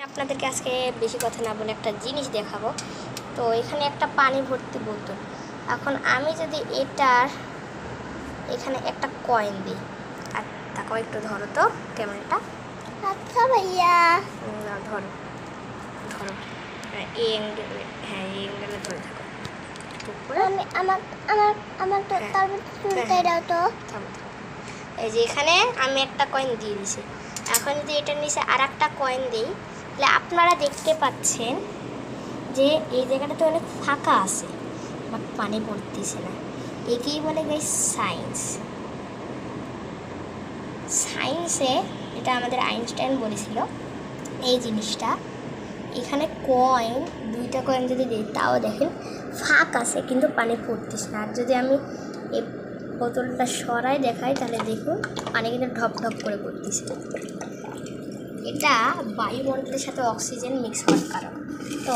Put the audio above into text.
আপনাদেরকে আজকে বেশি কথা না বলে একটা জিনিস দেখাবো। তো এখানে একটা পানি ভর্তি বোতল। এখন আমি যদি এখানে একটা কয়েন দিই, আর তাকেও একটু ধরো তো ক্যামেরাটা। আচ্ছা ভাইয়া, ধরো ধরো, এই অ্যাঙ্গেলে, হ্যাঁ এই অ্যাঙ্গেলে ধরে থাকো। আমি আমার আমার আমার তো হ্যাঁ, তারপর শুনতে দাও তো। এই যে এখানে আমি একটা কয়েন দিয়ে দিছি। এখন যদি এটার নিচে আর একটা কয়েন দিই, তাহলে আপনারা দেখতে পাচ্ছেন যে এই জায়গাটাতে অনেক ফাঁকা আছে, বাট পানি পড়তেছে না। একেই বলে গাইস সায়েন্স। সায়েন্সে এটা আমাদের আইনস্টাইন বলেছিল এই জিনিসটা। এখানে কয়েন, দুইটা কয়েন যদি দিই তাও দেখেন ফাঁক আছে কিন্তু পানি পড়তেছে না। আর যদি আমি এই বোতলটা সরাই দেখাই তাহলে দেখুন পানি কিন্তু ঢপ ঢপ করে পড়তেছে। এটা বায়ুমণ্ডলের সাথে অক্সিজেন মিক্স হওয়ার কারণ। তো